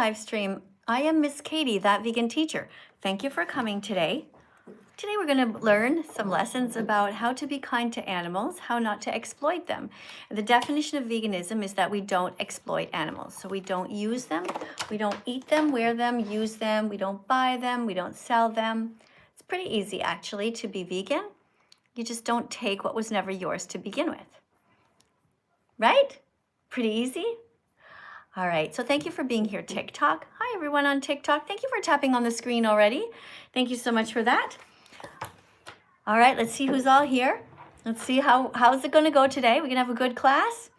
live stream. I am Miss Katie, that vegan teacher. Thank you for coming today. Today we're going to learn some lessons about how to be kind to animals, how not to exploit them. The definition of veganism is that we don't exploit animals. So we don't use them, we don't eat them, wear them, use them, we don't buy them, we don't sell them. It's pretty easy actually to be vegan. You just don't take what was never yours to begin with. Right? Pretty easy? All right, so thank you for being here, TikTok. Hi, everyone on TikTok. Thank you for tapping on the screen already. Thank you so much for that. All right, let's see who's all here. Let's see how's it going to go today. We're going to have a good class.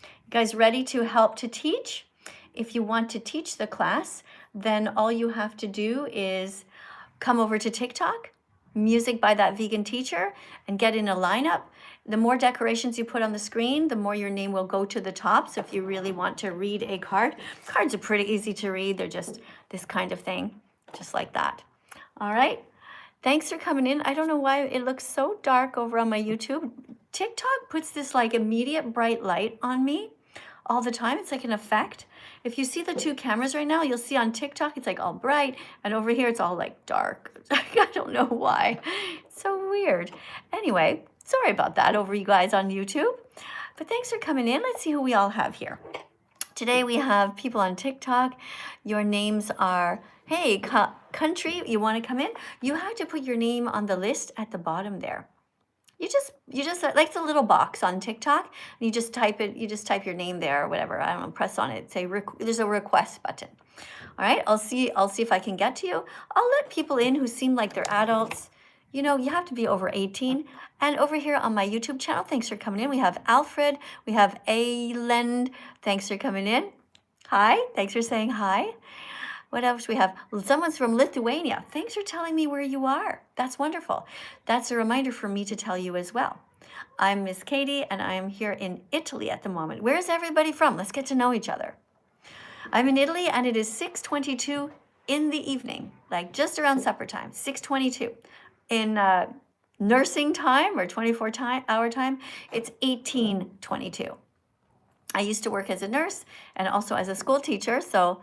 You guys ready to help to teach? If you want to teach the class, then all you have to do is come over to TikTok, music by that vegan teacher, and get in a lineup. The more decorations you put on the screen, the more your name will go to the top. So if you really want to read a card, cards are pretty easy to read. They're just this kind of thing, just like that. All right. Thanks for coming in. I don't know why it looks so dark over on my YouTube. TikTok puts this like immediate bright light on me all the time. It's like an effect. If you see the two cameras right now, you'll see on TikTok, it's like all bright, and over here, it's all like dark. I don't know why. It's so weird. Anyway, sorry about that over you guys on YouTube, but thanks for coming in. Let's see who we all have here. Today we have people on TikTok. Your names are, hey, country, you want to come in? You have to put your name on the list at the bottom there. You just like the little box on TikTok, and you just type it, you just type your name there or whatever. I don't know, press on it, say there's a request button. All right, I'll see if I can get to you. I'll let people in who seem like they're adults. You know, you have to be over 18. And over here on my YouTube channel, thanks for coming in. We have Alfred, we have Aylend, thanks for coming in. Hi, thanks for saying hi. What else we have? Someone's from Lithuania. Thanks for telling me where you are. That's wonderful. That's a reminder for me to tell you as well. I'm Miss Katie, and I'm here in Italy at the moment. Where is everybody from? Let's get to know each other. I'm in Italy, and it is 6:22 in the evening, like just around supper time, 6:22. In nursing time or 24-hour time, it's 18:22. I used to work as a nurse and also as a school teacher, so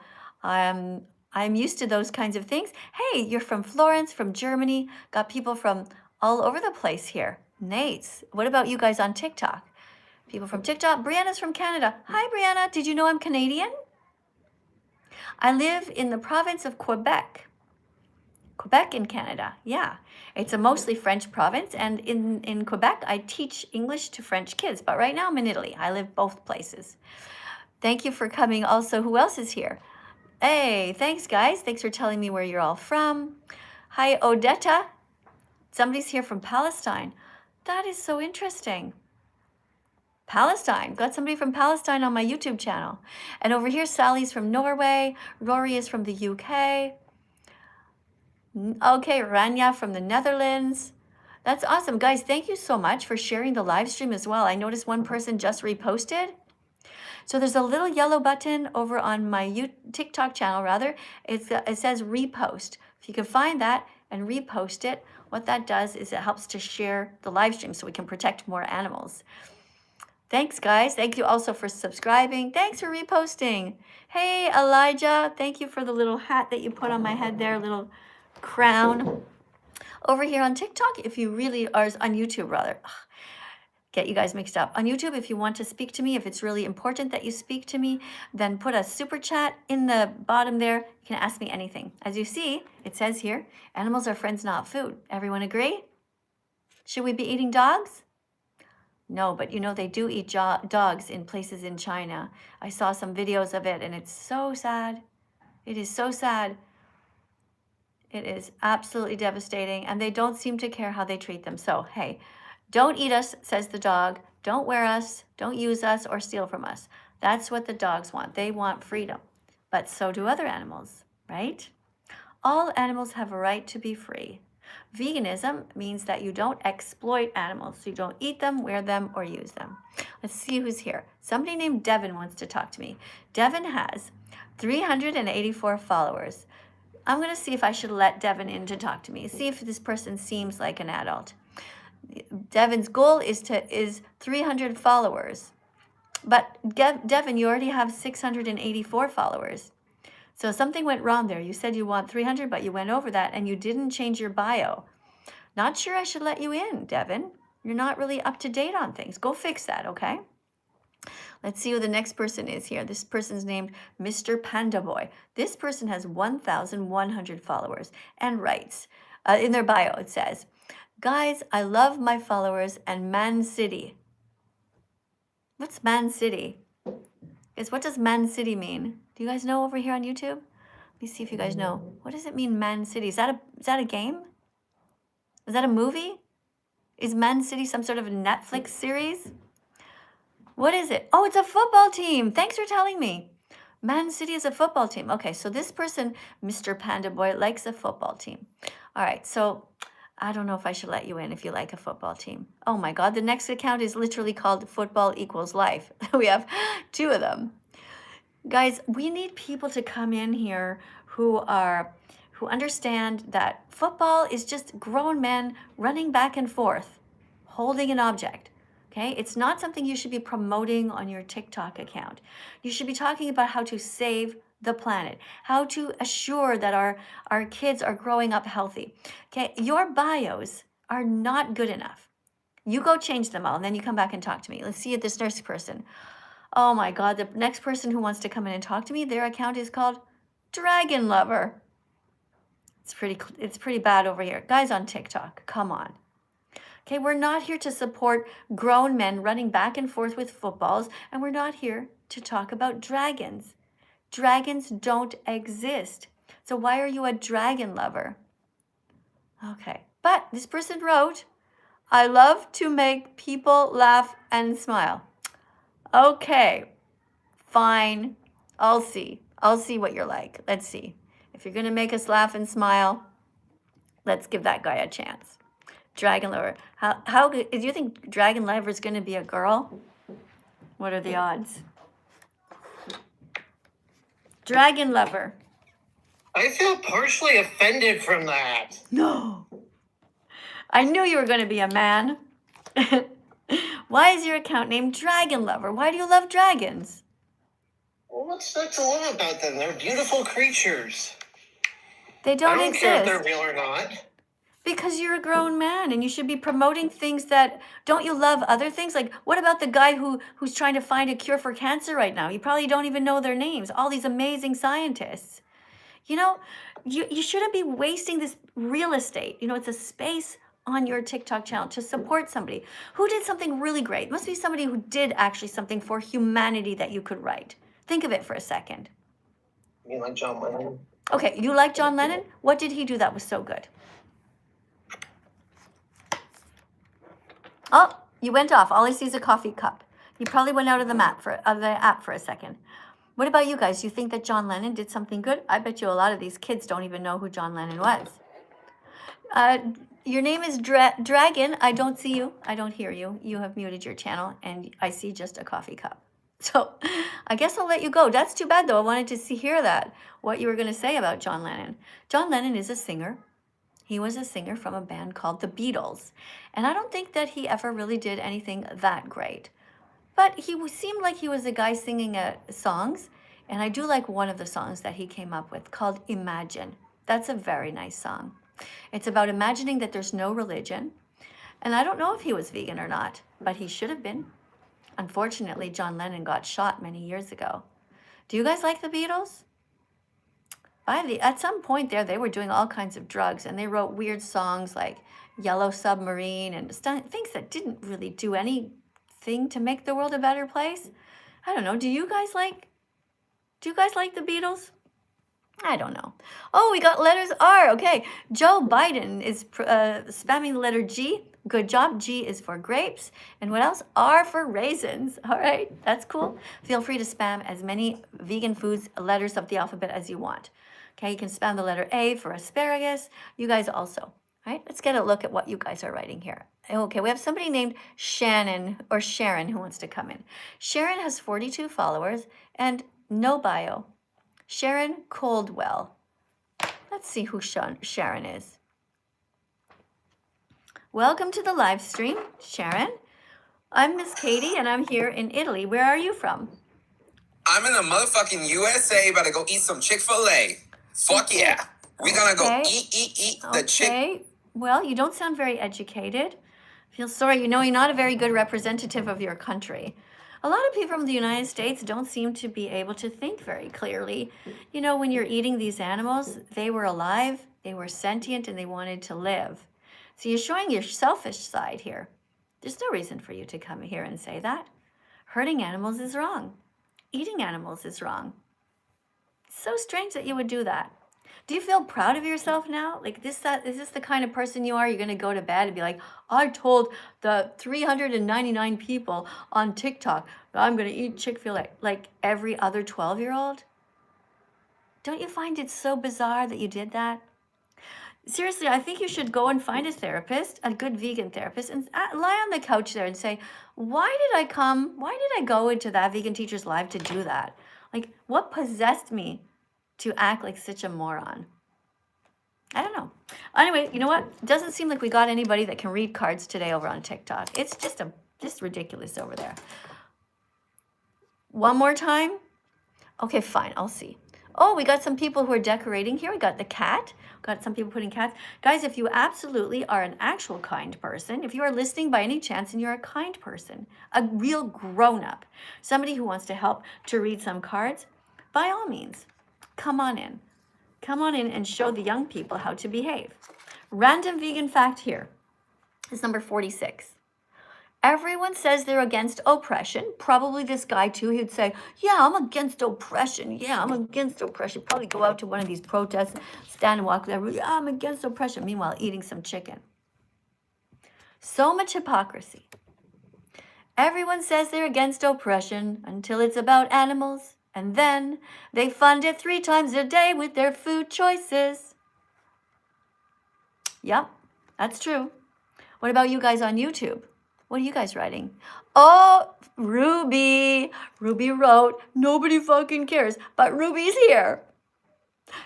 I'm used to those kinds of things. Hey, you're from Florence, from Germany. Got people from all over the place here. Nice. What about you guys on TikTok? People from TikTok. Brianna's from Canada. Hi, Brianna. Did you know I'm Canadian? I live in the province of Quebec. Quebec in Canada, yeah. It's a mostly French province, and in Quebec, I teach English to French kids, but right now I'm in Italy. I live both places. Thank you for coming. Also, who else is here? Hey, thanks, guys. Thanks for telling me where you're all from. Hi, Odetta. Somebody's here from Palestine. That is so interesting. Palestine. Got somebody from Palestine on my YouTube channel. And over here, Sally's from Norway. Rory is from the UK. Okay, Rania from the Netherlands. That's awesome. Guys, thank you so much for sharing the live stream as well. I noticed one person just reposted. So there's a little yellow button over on my TikTok channel, rather. It says repost. If you can find that and repost it, what that does is it helps to share the live stream so we can protect more animals. Thanks, guys. Thank you also for subscribing. Thanks for reposting. Hey, Elijah. Thank you for the little hat that you put on my head there, little crown. Over here on TikTok, if you really are on YouTube, rather. Get you guys mixed up. On YouTube, if you want to speak to me, if it's really important that you speak to me, then put a super chat in the bottom there. You can ask me anything. As you see, it says here, animals are friends, not food. Everyone agree? Should we be eating dogs? No, but you know, they do eat dogs in places in China. I saw some videos of it, and it's so sad. It is so sad. It is absolutely devastating, and they don't seem to care how they treat them. So, hey, don't eat us, says the dog. Don't wear us, don't use us, or steal from us. That's what the dogs want. They want freedom. But so do other animals, right? All animals have a right to be free. Veganism means that you don't exploit animals. So you don't eat them, wear them, or use them. Let's see who's here. Somebody named Devin wants to talk to me. Devin has 384 followers. I'm going to see if I should let Devin in to talk to me. See if this person seems like an adult. Devin's goal is 300 followers. But Devin, you already have 684 followers. So something went wrong there. You said you want 300, but you went over that and you didn't change your bio. Not sure I should let you in, Devin. You're not really up to date on things. Go fix that, okay? Let's see who the next person is here. This person's named Mr. Panda Boy. This person has 1,100 followers and writes, in their bio it says, guys, I love my followers and Man City. What's Man City? Guys, what does Man City mean? Do you guys know over here on YouTube? Let me see if you guys know. What does it mean, Man City? Is that a game? Is that a movie? Is Man City some sort of a Netflix series? What is it? Oh, it's a football team. Thanks for telling me. Man City is a football team. Okay, so this person, Mr. Panda Boy, likes a football team. All right, so I don't know if I should let you in if you like a football team. Oh my God, the next account is literally called Football Equals Life. We have 2 of them. Guys, we need people to come in here who understand that football is just grown men running back and forth, holding an object. Okay, it's not something you should be promoting on your TikTok account. You should be talking about how to save the planet, how to assure that our kids are growing up healthy. Okay, your bios are not good enough. You go change them all, and then you come back and talk to me. Let's see if this nurse person. Oh my God, the next person who wants to come in and talk to me, their account is called Dragon Lover. It's pretty bad over here. Guys on TikTok, come on. Okay, we're not here to support grown men running back and forth with footballs, and we're not here to talk about dragons. Dragons don't exist. So why are you a dragon lover? Okay, but this person wrote, I love to make people laugh and smile. Okay, fine. I'll see. I'll see what you're like. Let's see. If you're going to make us laugh and smile, let's give that guy a chance. Dragon lover. How do you think dragon lover is going to be a girl? What are the odds? Dragon lover. I feel partially offended from that. No. I knew you were going to be a man. Why is your account named Dragon Lover? Why do you love dragons? Well, what's not to love about them? They're beautiful creatures. They don't exist. I don't care if they're real or not. Because you're a grown man and you should be promoting things that, don't you love other things? Like, what about the guy who's trying to find a cure for cancer right now? You probably don't even know their names. All these amazing scientists. You know, you shouldn't be wasting this real estate. You know, it's a space on your TikTok channel to support somebody who did something really great. It must be somebody who did actually something for humanity that you could write. Think of it for a second. You like John Lennon? Okay, you like John Lennon? What did he do that was so good? Oh, you went off. All I see is a coffee cup. You probably went out of the app for a second. What about you guys? You think that John Lennon did something good? I bet you a lot of these kids don't even know who John Lennon was. Your name is Dragon. I don't see you. I don't hear you. You have muted your channel, and I see just a coffee cup. So I guess I'll let you go. That's too bad, though. I wanted to hear that, what you were going to say about John Lennon. John Lennon is a singer. He was a singer from a band called the Beatles. And I don't think that he ever really did anything that great. But he seemed like he was a guy singing songs. And I do like one of the songs that he came up with called Imagine. That's a very nice song. It's about imagining that there's no religion. And I don't know if he was vegan or not, but he should have been. Unfortunately, John Lennon got shot many years ago. Do you guys like the Beatles? At some point there, they were doing all kinds of drugs, and they wrote weird songs like Yellow Submarine and things that didn't really do anything to make the world a better place. I don't know. Do you guys like the Beatles? I don't know. Oh, we got letters R. Okay. Joe Biden is spamming the letter G. Good job. G is for grapes. And what else? R for raisins. All right. That's cool. Feel free to spam as many vegan foods, letters of the alphabet as you want. Okay. You can spam the letter A for asparagus. You guys also. All right. Let's get a look at what you guys are writing here. Okay. We have somebody named Shannon or Sharon who wants to come in. Sharon has 42 followers and no bio. Sharon Coldwell. Let's see who Sharon is. Welcome to the live stream, Sharon. I'm Miss Katie, and I'm here in Italy. Where are you from? I'm in the motherfucking USA about to go eat some Chick-fil-A. Fuck yeah. We're gonna go eat the chick. Okay. Well, you don't sound very educated. Feel sorry. You know, you're not a very good representative of your country. A lot of people from the United States don't seem to be able to think very clearly. You know, when you're eating these animals, they were alive, they were sentient, and they wanted to live. So you're showing your selfish side here. There's no reason for you to come here and say that. Hurting animals is wrong. Eating animals is wrong. It's so strange that you would do that. Do you feel proud of yourself now? Like is this the kind of person you are? You're going to go to bed and be like, I told the 399 people on TikTok that I'm going to eat Chick-fil-A, like every other 12-year-old? Don't you find it so bizarre that you did that? Seriously, I think you should go and find a therapist, a good vegan therapist, and lie on the couch there and say, why did I go into that vegan teacher's live to do that? Like, what possessed me to act like such a moron? I don't know. Anyway, you know what? It doesn't seem like we got anybody that can read cards today over on TikTok. It's just ridiculous over there. One more time? Okay, fine. I'll see. Oh, we got some people who are decorating here. We got the cat. Got some people putting cats. Guys, if you absolutely are an actual kind person, if you are listening by any chance and you're a kind person, a real grown-up, somebody who wants to help to read some cards, by all means, come on in. Come on in and show the young people how to behave. Random vegan fact here is number 46. Everyone says they're against oppression. Probably this guy too, he'd say, yeah, I'm against oppression. Yeah, I'm against oppression. Probably go out to one of these protests, stand and walk there. Yeah, I'm against oppression. Meanwhile, eating some chicken. So much hypocrisy. Everyone says they're against oppression until it's about animals. And then they fund it 3 times a day with their food choices. Yep, that's true. What about you guys on YouTube? What are you guys writing? Oh, Ruby. Ruby wrote, nobody fucking cares, but Ruby's here.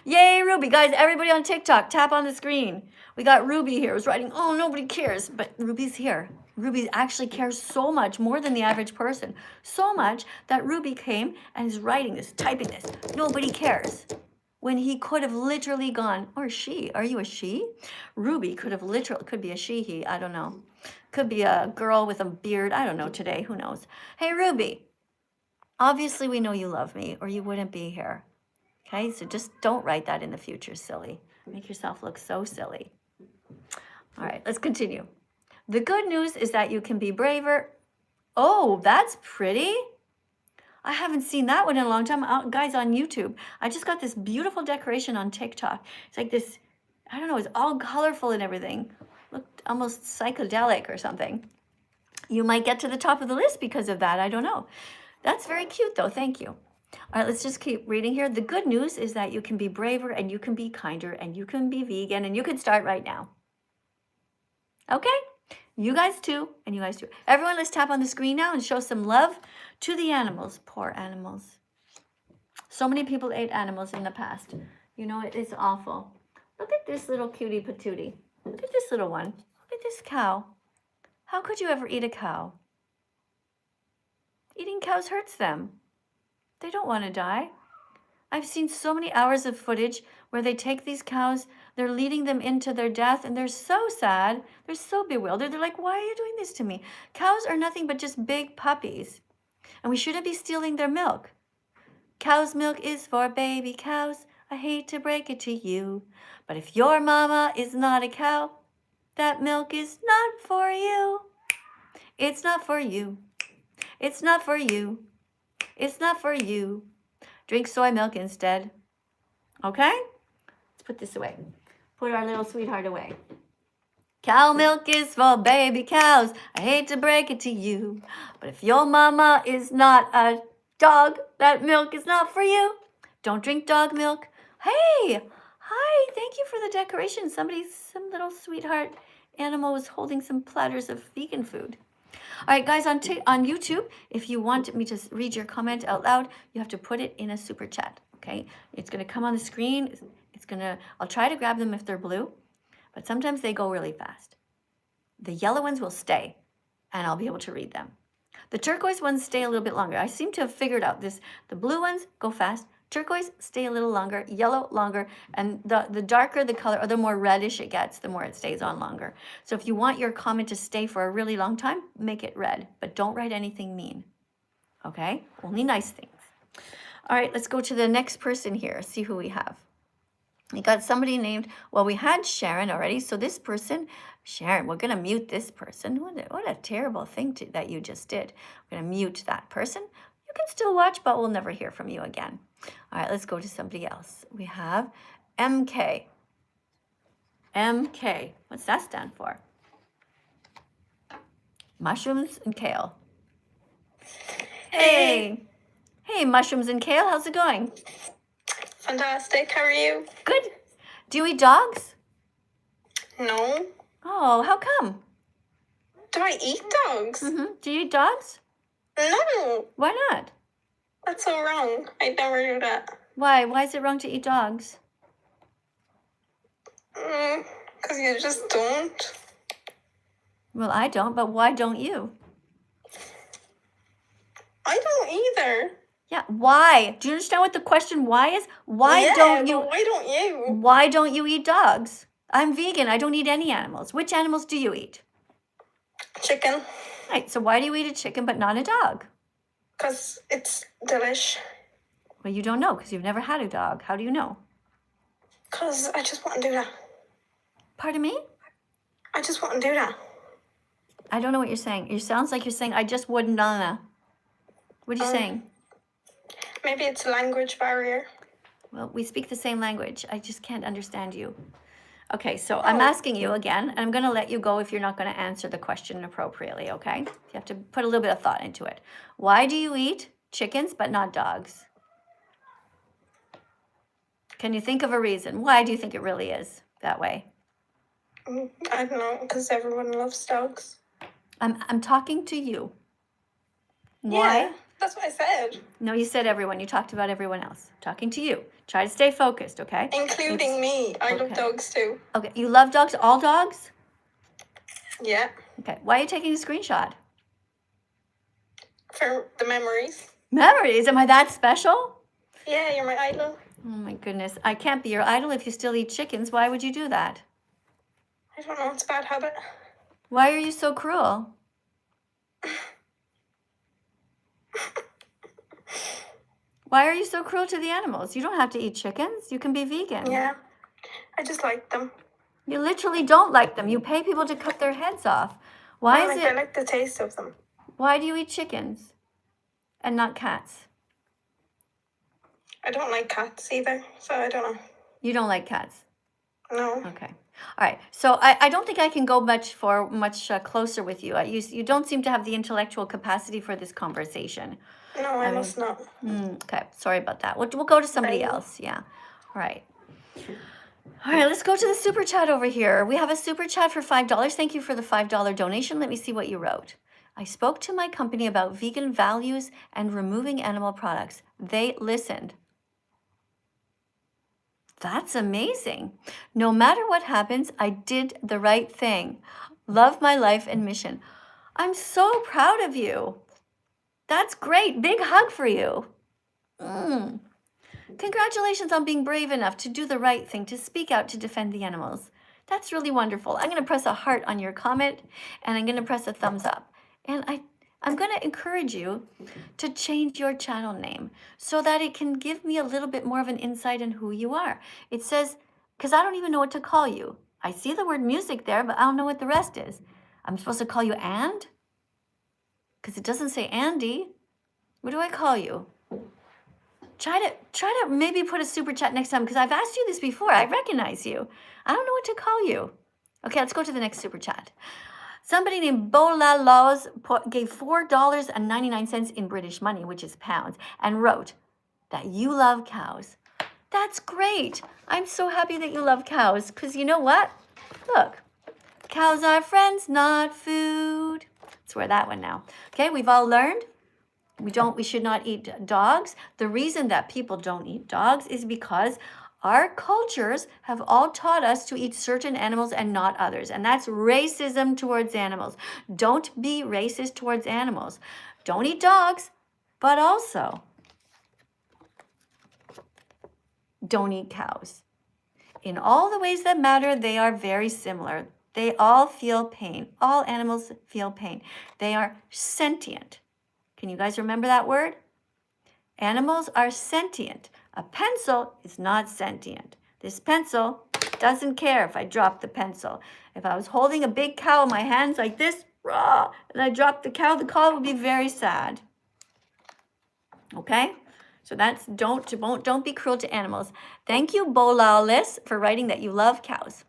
Yay, Ruby. Guys, everybody on TikTok, tap on the screen. We got Ruby here who's writing, oh, nobody cares, but Ruby's here. Ruby actually cares so much, more than the average person. So much that Ruby came and is writing this, typing this. Nobody cares. When he could have literally gone, or she, are you a she? Ruby could have literally, could be a she, he, I don't know. Could be a girl with a beard, I don't know today, who knows. Hey, Ruby, obviously we know you love me or you wouldn't be here. Okay, so just don't write that in the future, silly. Make yourself look so silly. All right, let's continue. The good news is that you can be braver. Oh, that's pretty. I haven't seen that one in a long time. Guys, on YouTube, I just got this beautiful decoration on TikTok. It's like this, I don't know, it's all colorful and everything. Looked almost psychedelic or something. You might get to the top of the list because of that. I don't know. That's very cute, though. Thank you. All right, let's just keep reading here. The good news is that you can be braver and you can be kinder and you can be vegan and you can start right now. Okay? You guys too, and you guys too. Everyone, let's tap on the screen now and show some love to the animals. Poor animals. So many people ate animals in the past. You know, it is awful. Look at this little cutie patootie. Look at this little one. Look at this cow. How could you ever eat a cow? Eating cows hurts them. They don't want to die. I've seen so many hours of footage where they take these cows, they're leading them into their death, and they're so sad. They're so bewildered. They're like, why are you doing this to me? Cows are nothing but just big puppies, and we shouldn't be stealing their milk. Cow's milk is for baby cows. I hate to break it to you, but if your mama is not a cow, that milk is not for you. It's not for you. It's not for you. It's not for you. Drink soy milk instead. Okay? Let's put this away. Put our little sweetheart away. Cow milk is for baby cows. I hate to break it to you, but if your mama is not a dog, that milk is not for you. Don't drink dog milk. Hey, hi, thank you for the decoration. Some little sweetheart animal was holding some platters of vegan food. All right, guys, on YouTube, if you want me to read your comment out loud, you have to put it in a super chat, okay? It's going to come on the screen. I'll try to grab them if they're blue, but sometimes they go really fast. The yellow ones will stay, and I'll be able to read them. The turquoise ones stay a little bit longer. I seem to have figured out this. The blue ones go fast. Turquoise stay a little longer. Yellow longer. And the darker the color, or the more reddish it gets, the more it stays on longer. So if you want your comment to stay for a really long time, make it red. But don't write anything mean. Okay? Only nice things. All right, let's go to the next person here. See who we have. We got somebody named, well, we had Sharon already. So this person, Sharon, we're going to mute this person. What a terrible thing that you just did. We're going to mute that person. You can still watch, but we'll never hear from you again. All right, let's go to somebody else. We have MK. MK. What's that stand for? Mushrooms and kale. Hey. Hey, mushrooms and kale. How's it going? Fantastic. How are you? Good. Do you eat dogs? No. Oh, how come? Do I eat dogs? Do you eat dogs? No. Why not? That's so wrong. I'd never do that. Why? Why is it wrong to eat dogs? Because you just don't. Well, I don't, but why don't you? I don't either. Yeah, why? Do you understand what the question why is? Why don't you? But why don't you? Why don't you eat dogs? I'm vegan. I don't eat any animals. Which animals do you eat? Chicken. Right. So why do you eat a chicken but not a dog? Because it's delish. Well, you don't know because you've never had a dog. How do you know? Because I just want to do that. Pardon me? I just want to do that. I don't know what you're saying. It sounds like you're saying, I just wouldn't know. What are you saying? Maybe it's a language barrier. Well, we speak the same language. I just can't understand you. Okay, so I'm asking you again, and I'm going to let you go if you're not going to answer the question appropriately, okay? You have to put a little bit of thought into it. Why do you eat chickens but not dogs? Can you think of a reason? Why do you think it really is that way? I don't know, because everyone loves dogs. I'm talking to you. Why? Yeah, that's what I said. No, you said everyone. You talked about everyone else. Talking to you. Try to stay focused, okay? Including me. I love okay. dogs too. Okay, you love dogs? All dogs? Yeah. Okay, why are you taking a screenshot? For the memories. Memories? Am I that special? Yeah, you're my idol. Oh my goodness. I can't be your idol if you still eat chickens. Why would you do that? I don't know, it's a bad habit. Why are you so cruel? Why are you so cruel to the animals? You don't have to eat chickens. You can be vegan. Yeah, I just like them. You literally don't like them. You pay people to cut their heads off. Why is I it? like the taste of them. Why do you eat chickens and not cats? I don't like cats either, so I don't know. You don't like cats? No. Okay. All right. So I don't think I can go much closer with you. You don't seem to have the intellectual capacity for this conversation. No, I must not. Okay. Sorry about that. We'll go to somebody else. Yeah. All right. All right. Let's go to the super chat over here. We have a super chat for $5. Thank you for the $5 donation. Let me see what you wrote. I spoke to my company about vegan values and removing animal products. They listened. That's amazing. No matter what happens, I did the right thing. Love my life and mission. I'm so proud of you. That's great. Big hug for you. Congratulations on being brave enough to do the right thing, to speak out to defend the animals. That's really wonderful. I'm going to press a heart on your comment, and I'm going to press a thumbs up. And I'm going to encourage you to change your channel name so that it can give me a little bit more of an insight in who you are. It says, because I don't even know what to call you. I see the word music there, but I don't know what the rest is. I'm supposed to call you And? Because it doesn't say Andy. What do I call you? Try to maybe put a super chat next time, because I've asked you this before. I recognize you. I don't know what to call you. Okay, let's go to the next super chat. Somebody named Bola Laws gave $4.99 in British money, which is pounds, and wrote that you love cows. That's great. I'm so happy that you love cows, because you know what? Look, cows are friends, not food. Let's wear that one now. Okay, we've all learned we should not eat dogs. The reason that people don't eat dogs is because our cultures have all taught us to eat certain animals and not others. And that's racism towards animals. Don't be racist towards animals. Don't eat dogs, but also don't eat cows. In all the ways that matter, they are very similar. They all feel pain. All animals feel pain. They are sentient. Can you guys remember that word? Animals are sentient. A pencil is not sentient. This pencil doesn't care if I drop the pencil. If I was holding a big cow in my hands like this, rah, and I dropped the cow would be very sad. Okay? So that's don't be cruel to animals. Thank you, Bolalis, for writing that you love cows.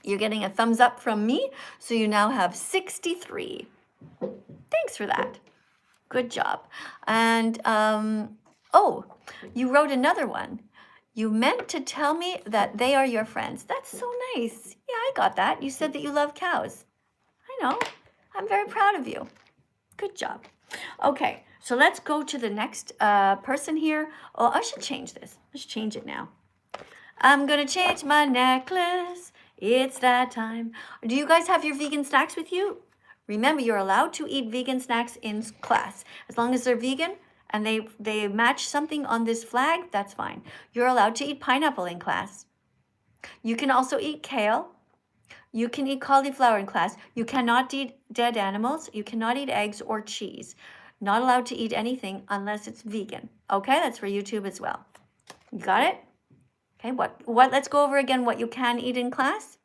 You're getting a thumbs up from me, so you now have 63. Thanks for that. Good job. And oh, you wrote another one. You meant to tell me that they are your friends. That's so nice. Yeah, I got that. You said that you love cows. I know. I'm very proud of you. Good job. Okay, so let's go to the next person here. Oh, I should change this. Let's change it now. I'm gonna change my necklace. It's that time. Do you guys have your vegan snacks with you? Remember, you're allowed to eat vegan snacks in class. As long as they're vegan and they match something on this flag, that's fine. You're allowed to eat pineapple in class. You can also eat kale. You can eat cauliflower in class. You cannot eat dead animals. You cannot eat eggs or cheese. Not allowed to eat anything unless it's vegan. Okay, that's for YouTube as well. You got it? Okay, let's go over again what you can eat in class.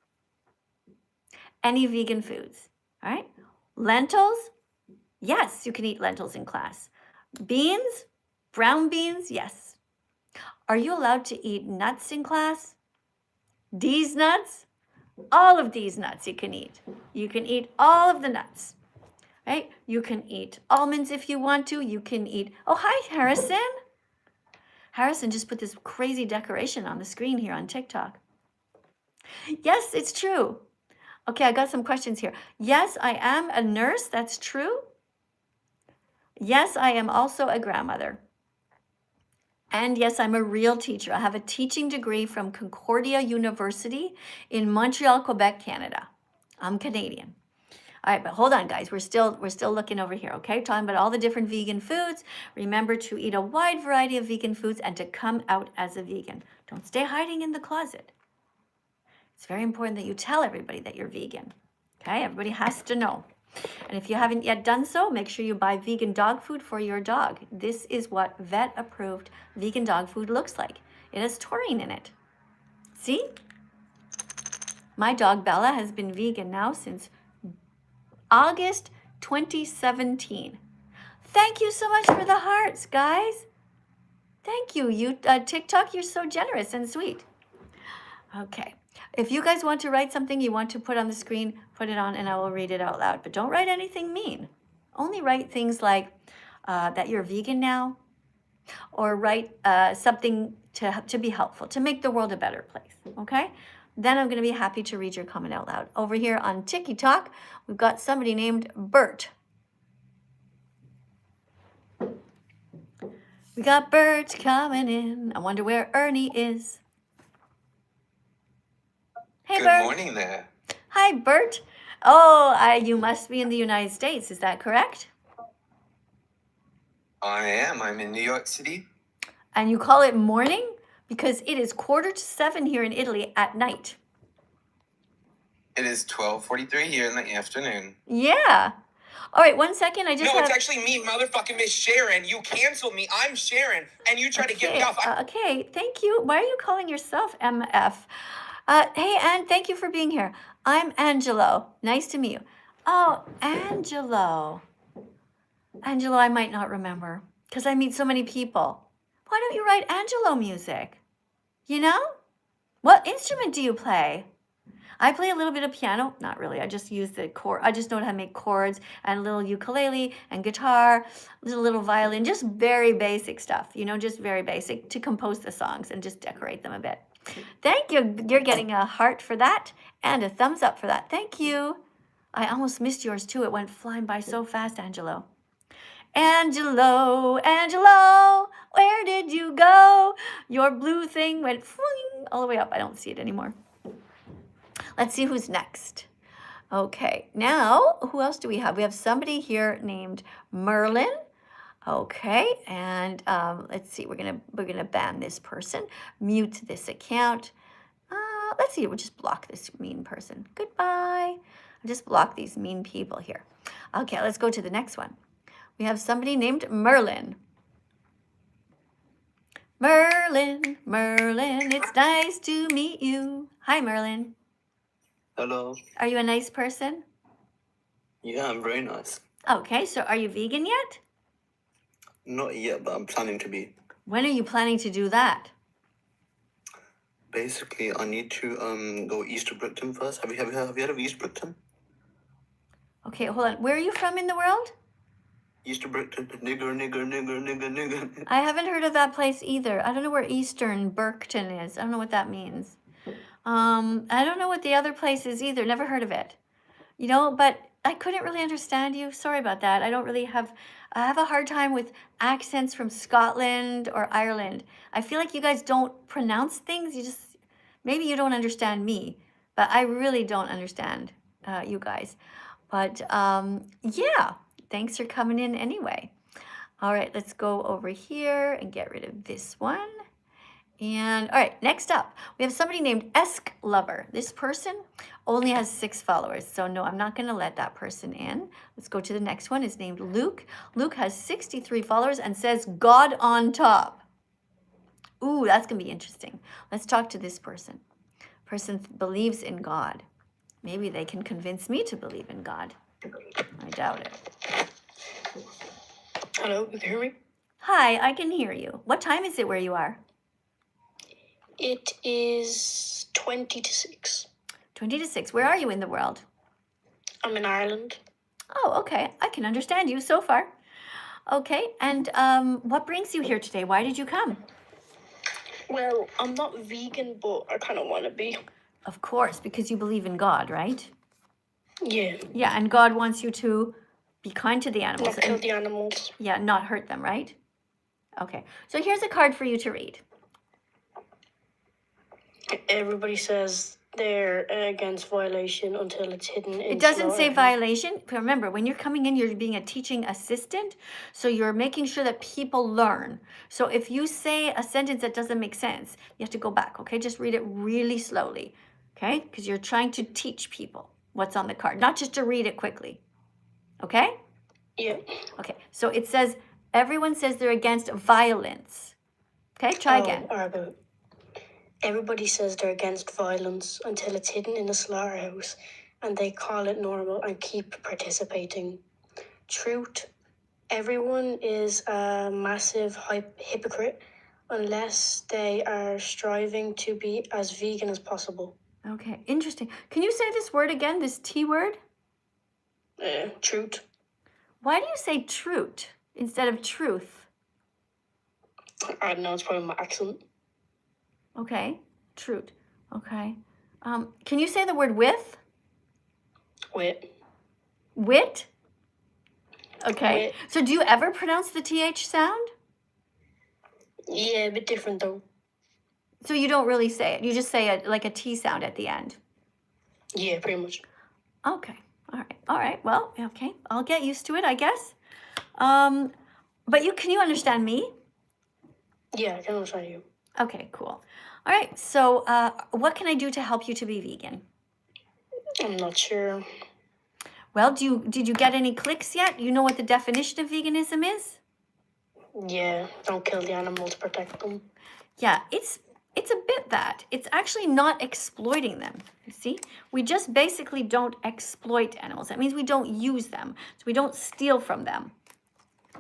Any vegan foods, all right? Lentils, yes, you can eat lentils in class. Beans, brown beans, yes. Are you allowed to eat nuts in class? These nuts? All of these nuts you can eat. You can eat all of the nuts, right? You can eat almonds if you want to. You can eat, oh, hi, Harrison. Harrison just put this crazy decoration on the screen here on TikTok. Yes, it's true. Okay, I got some questions here. Yes, I am a nurse. That's true. Yes, I am also a grandmother. And yes, I'm a real teacher. I have a teaching degree from Concordia University in Montreal, Quebec, Canada. I'm Canadian. All right, but hold on, guys. We're still looking over here, okay? Talking about all the different vegan foods. Remember to eat a wide variety of vegan foods and to come out as a vegan. Don't stay hiding in the closet. It's very important that you tell everybody that you're vegan, okay? Everybody has to know. And if you haven't yet done so, make sure you buy vegan dog food for your dog. This is what vet-approved vegan dog food looks like. It has taurine in it. See? My dog Bella has been vegan now since August 2017. Thank you so much for the hearts, guys. Thank you. TikTok, you're so generous and sweet. Okay. If you guys want to write something you want to put on the screen, put it on and I will read it out loud. But don't write anything mean. Only write things like that you're vegan now, or write something to be helpful, to make the world a better place, okay? Then I'm going to be happy to read your comment out loud. Over here on TikTok, we've got somebody named Bert. We got Bert coming in. I wonder where Ernie is. Hey, Good Bert. morning there. Hi, Bert. Oh, you must be in the United States. Is that correct? I am. I'm in New York City. And you call it morning? Because it is 6:45 here in Italy at night. It is 12:43 here in the afternoon. Yeah. All right, 1 second. It's actually me, motherfucking Miss Sharon. You canceled me. I'm Sharon, and you tried to get me off. Okay, thank you. Why are you calling yourself MF? Hey, Ann, thank you for being here. I'm Angelo. Nice to meet you. Oh, Angelo. Angelo, I might not remember because I meet so many people. Why don't you write Angelo music? You know? What instrument do you play? I play a little bit of piano. Not really. I just use the chord. I just know how to make chords and a little ukulele and guitar, a little violin, just very basic stuff, you know, just very basic to compose the songs and just decorate them a bit. Thank you. You're getting a heart for that and a thumbs up for that. Thank you. I almost missed yours too. It went flying by so fast, Angelo. Angelo, Angelo, where did you go? Your blue thing went fling all the way up. I don't see it anymore. Let's see who's next. Okay, now who else do we have? We have somebody here named Merlin. Okay, and let's see. We're gonna ban this person, mute this account. Let's see. We'll just block this mean person. Goodbye. I'll just block these mean people here. Okay, let's go to the next one. We have somebody named Merlin. Merlin, Merlin, it's nice to meet you. Hi, Merlin. Hello. Are you a nice person? Yeah, I'm very nice. Okay, so are you vegan yet? Not yet, but I'm planning to be. When are you planning to do that? Basically, I need to go east of Brighton first. Have you heard of East Brighton? Okay, hold on. Where are you from in the world? East of Brighton, nigger. I haven't heard of that place either. I don't know where Eastern Berkton is. I don't know what that means. I don't know what the other place is either. Never heard of it. You know, but I couldn't really understand you. Sorry about that. I have a hard time with accents from Scotland or Ireland. I feel like you guys don't pronounce things. Maybe you don't understand me, but I really don't understand you guys. But yeah, thanks for coming in anyway. All right, let's go over here and get rid of this one. And all right, next up, we have somebody named Esk Lover. This person only has 6 followers, so no, I'm not going to let that person in. Let's go to the next one. Is named Luke. Luke has 63 followers and says God on top. Ooh, that's going to be interesting. Let's talk to this person. Person believes in God. Maybe they can convince me to believe in God. I doubt it. Hello, you can hear me? Hi, I can hear you. What time is it where you are? It is 20 to 6. 20 to 6. Where are you in the world? I'm in Ireland. Oh, okay. I can understand you so far. Okay, and what brings you here today? Why did you come? Well, I'm not vegan, but I kind of want to be. Of course, because you believe in God, right? Yeah. Yeah, and God wants you to be kind to the animals. Not kill the animals. Yeah, not hurt them, right? Okay, so here's a card for you to read. Everybody says they're against violation until it's hidden in It doesn't say slaughterhouse. violation. Remember, when you're coming in, you're being a teaching assistant, so you're making sure that people learn. So if you say a sentence that doesn't make sense, you have to go back, okay? Just read it really slowly, okay? Because you're trying to teach people what's on the card, not just to read it quickly, okay? Yeah. Okay, so it says, everyone says they're against violence. Okay, try again. Or about everybody says they're against violence until it's hidden in a slaughterhouse, and they call it normal and keep participating. Truth. Everyone is a massive hypocrite unless they are striving to be as vegan as possible. Okay, interesting. Can you say this word again, this T word? Truth. Why do you say truth instead of truth? I don't know, it's probably my accent. Okay, truth. Okay. Can you say the word with? Wait. Wit? Okay. Wit. So do you ever pronounce the TH sound? Yeah, a bit different though. So you don't really say it. You just say it like a T sound at the end. Yeah, pretty much. Okay. All right. All right. Well, okay. I'll get used to it, I guess. But can you understand me? Yeah, I can understand you. Okay, cool. All right. So what can I do to help you to be vegan? I'm not sure. Well, did you get any clicks yet? You know what the definition of veganism is? Yeah, don't kill the animals, protect them. Yeah, it's a bit that. It's actually not exploiting them. You see? We just basically don't exploit animals. That means we don't use them. So we don't steal from them.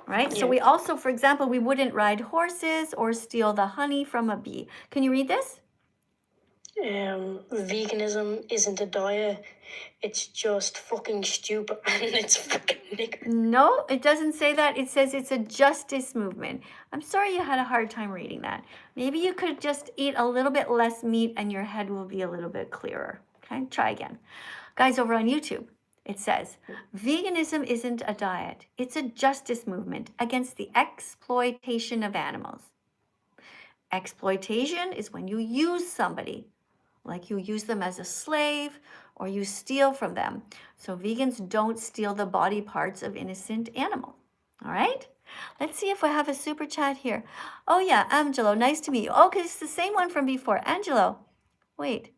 Right? So Yeah. we also, for example, we wouldn't ride horses or steal the honey from a bee. Can you read this? Veganism isn't a diet. It's just fucking stupid and it's fucking nigger. No, it doesn't say that. It says it's a justice movement. I'm sorry you had a hard time reading that. Maybe you could just eat a little bit less meat and your head will be a little bit clearer. Okay, try again. Guys, over on YouTube, it says, veganism isn't a diet. It's a justice movement against the exploitation of animals. Exploitation is when you use somebody, like you use them as a slave or you steal from them. So vegans don't steal the body parts of innocent animals. All right? Let's see if I have a super chat here. Oh yeah, Angelo, nice to meet you. Oh, 'cause it's the same one from before. Angelo, wait.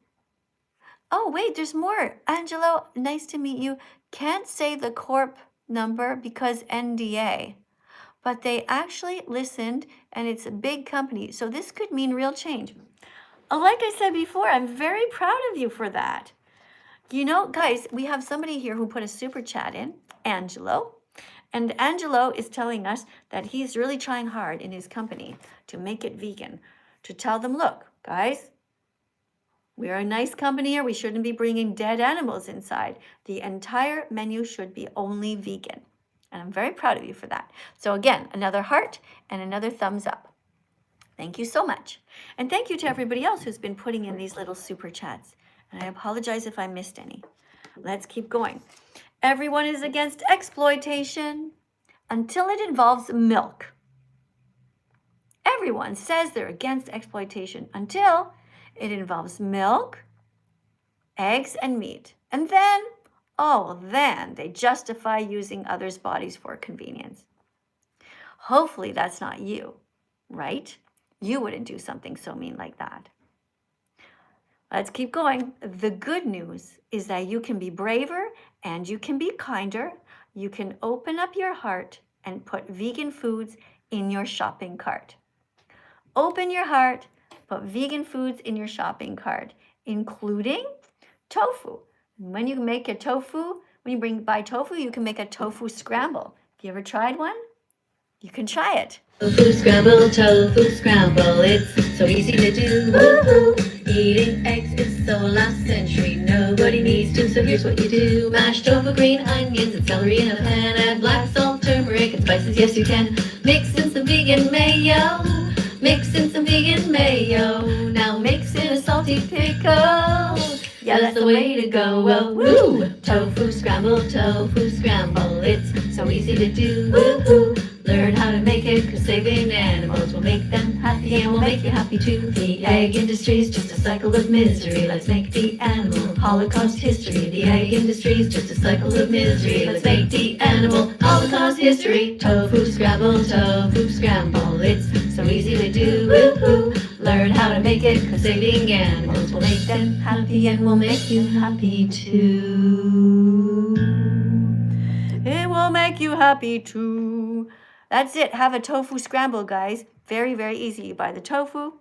Oh, wait, there's more. Angelo, nice to meet you. Can't say the corp number because NDA. But they actually listened, and it's a big company. So this could mean real change. Like I said before, I'm very proud of you for that. You know, guys, we have somebody here who put a super chat in, Angelo. And Angelo is telling us that he's really trying hard in his company to make it vegan, to tell them, look, guys, we're a nice company here. We shouldn't be bringing dead animals inside. The entire menu should be only vegan. And I'm very proud of you for that. So again, another heart and another thumbs up. Thank you so much. And thank you to everybody else who's been putting in these little super chats. And I apologize if I missed any. Let's keep going. Everyone is against exploitation until it involves milk. Everyone says they're against exploitation until it involves milk, eggs, and meat. And then, then they justify using others' bodies for convenience. Hopefully that's not you, right? You wouldn't do something so mean like that. Let's keep going. The good news is that you can be braver and you can be kinder. You can open up your heart and put vegan foods in your shopping cart. Open your heart, put vegan foods in your shopping cart, including tofu. When you make a tofu, when you buy tofu, you can make a tofu scramble. Have you ever tried one? You can try it. Tofu scramble, it's so easy to do. Woo-hoo. Eating eggs is so last century, nobody needs to, so here's what you do. Mash tofu, green onions, and celery in a pan, add black salt, turmeric, and spices, yes you can. Mix in some vegan mayo, now mix in a salty pickle. Yeah, that's the way to go. Well, woo! Tofu scramble, it's so easy to do. Woo-hoo. Learn how to make it, 'cause saving animals will make them happy and will make you happy too. The egg industry is just a cycle of misery. Let's make the animal Holocaust history. The egg industry is just a cycle of misery. Let's make the animal Holocaust history. Tofu scramble, it's so easy to do. Woo-hoo. Learn how to make it, 'cause saving animals will make them happy and will make you happy too. It will make you happy too. That's it. Have a tofu scramble, guys. Very, very easy. You buy the tofu,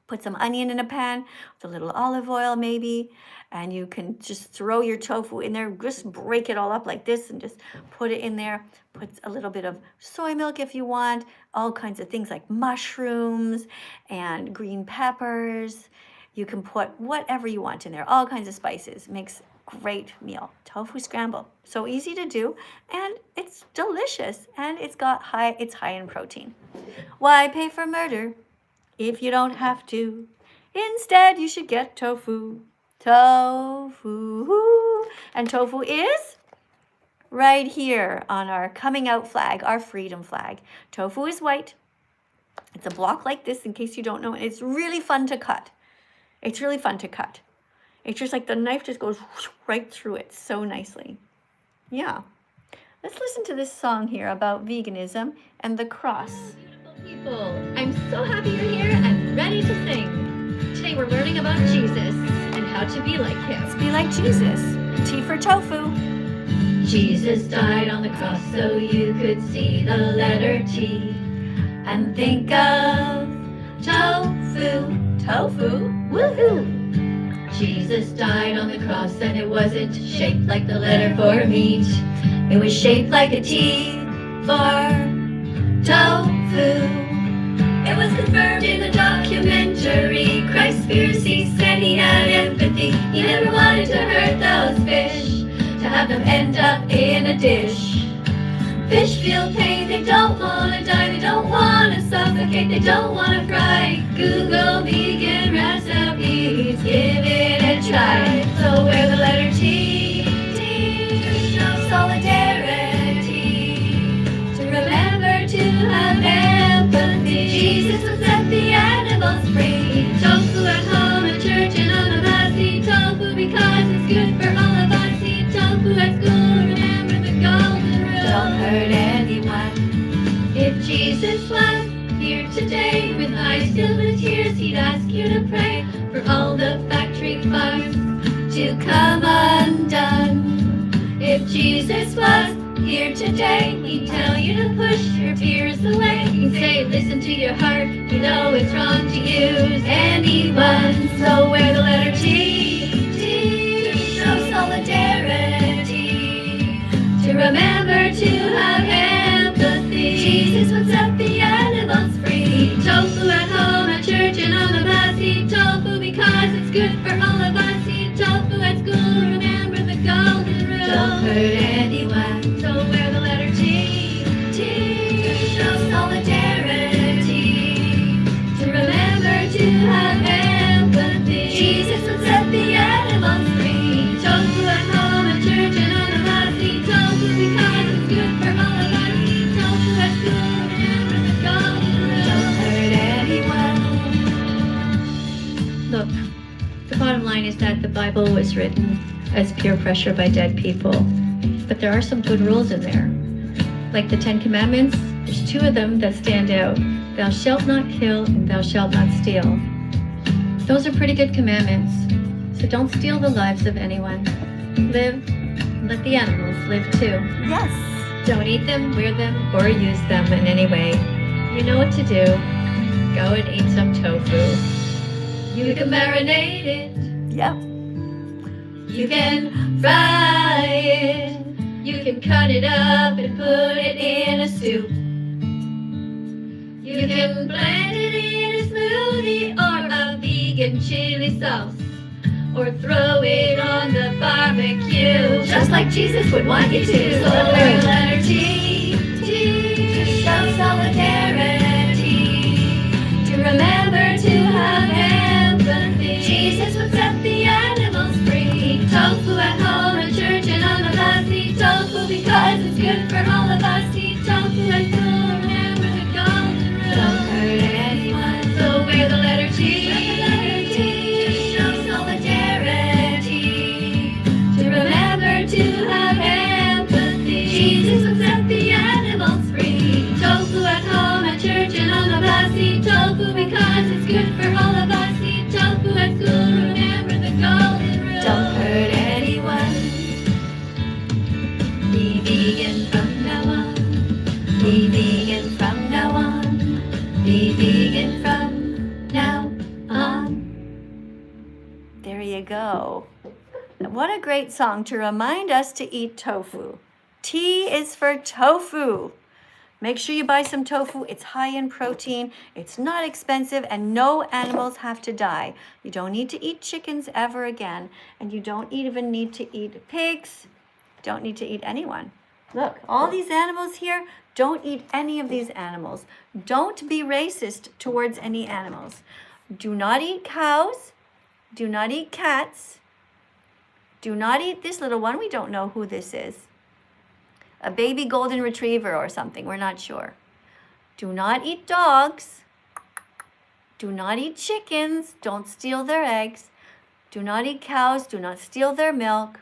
put some onion in a pan with a little olive oil maybe, and you can just throw your tofu in there. Just break it all up like this and just put it in there. Put a little bit of soy milk if you want, all kinds of things like mushrooms and green peppers. You can put whatever you want in there, all kinds of spices. Makes great meal. Tofu scramble. So easy to do, and it's delicious, and it's high in protein. Why pay for murder if you don't have to? Instead, you should get tofu. Tofu. And tofu is right here on our coming out flag, our freedom flag. Tofu is white. It's a block like this, in case you don't know. It's really fun to cut. It's really fun to cut. It's just like the knife just goes right through it so nicely. Yeah. Let's listen to this song here about veganism and the cross. Beautiful people, I'm so happy you're here and ready to sing. Today we're learning about Jesus and how to be like him. Let's be like Jesus. T for tofu. Jesus died on the cross so you could see the letter T and think of tofu. Tofu? Woohoo! Jesus died on the cross and it wasn't shaped like the letter for meat. It was shaped like a T for tofu. It was confirmed in the documentary. Christspiracy said he had empathy. He never wanted to hurt those fish, to have them end up in a dish. Fish feel pain, they don't want to die, they don't want to suffocate, they don't want to fry. Google vegan recipes, give it a try. So wear the letter T, to show solidarity, to remember to have empathy. Jesus would set the animals free. Tofu at home, at church, and on the battlefield. to come undone. If Jesus was here today, he'd tell you to push your fears away. He'd say, listen to your heart, you know it's wrong to use anyone. So wear the letter T, show solidarity, to remember to have empathy. Jesus would set the animals free. Tofu at home, at church, and on the bus. Eat tofu because it's good for all of us. Eat tofu at school, remember the golden rule. Don't hurt anyone. So wear the letter T, show solidarity, to remember to have empathy. Jesus would set the animals free. Tofu at home, at church, and on the bus. Eat tofu because it's good for all of us. Eat tofu at school, remember the golden rule. Don't hurt anyone. Look, the bottom line is that the Bible was written as peer pressure by dead people. But there are some good rules in there. Like the 10 Commandments, there's 2 of them that stand out. Thou shalt not kill and thou shalt not steal. Those are pretty good commandments. So don't steal the lives of anyone. Live and let the animals live too. Yes. Don't eat them, wear them, or use them in any way. You know what to do. Go and eat some tofu. You can marinate it. Yep. You can fry it. You can cut it up and put it in a soup. You can blend it in a smoothie or a vegan chili sauce, or throw it on the barbecue, just like Jesus would want you to. So wear the letter T, to show solidarity, to remember to have empathy. Jesus would set the animals free. Tofu at home, at church, and on the bus. Eat tofu because it's good for all of us. Eat tofu at school, remember the golden rule. Don't hurt anyone. So wear the letter T, to show solidarity, to remember to have empathy. Jesus would set the animals free. Tofu at home, at church, and on the bus. Eat tofu because it's good for all of us. Eat tofu at school, remember the golden rule. Don't hurt anyone. Be vegan from now on. Be vegan from now on. Be vegan from now on. There you go. What a great song to remind us to eat tofu. T is for tofu. Make sure you buy some tofu. It's high in protein. It's not expensive, and no animals have to die. You don't need to eat chickens ever again, and you don't even need to eat pigs. Don't need to eat anyone. Look, all these animals here, don't eat any of these animals. Don't be racist towards any animals. Do not eat cows. Do not eat cats. Do not eat this little one. We don't know who this is. A baby golden retriever or something. We're not sure. Do not eat dogs. Do not eat chickens. Don't steal their eggs. Do not eat cows. Do not steal their milk.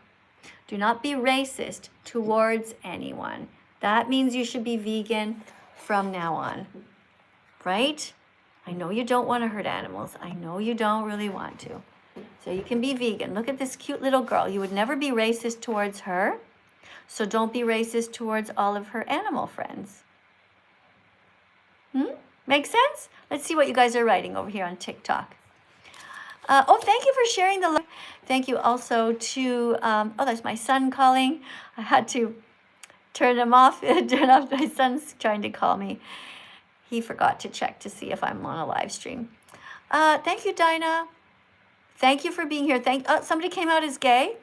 Do not be racist towards anyone. That means you should be vegan from now on, right? I know you don't want to hurt animals. I know you don't really want to. So you can be vegan. Look at this cute little girl. You would never be racist towards her. So don't be racist towards all of her animal friends. Make sense? Let's see what you guys are writing over here on TikTok. Thank you for sharing the live. Thank you also to, that's my son calling. I had to turn him off. Turn off. My son's trying to call me. He forgot to check to see if I'm on a live stream. Thank you, Dinah. Thank you for being here. Somebody came out as gay.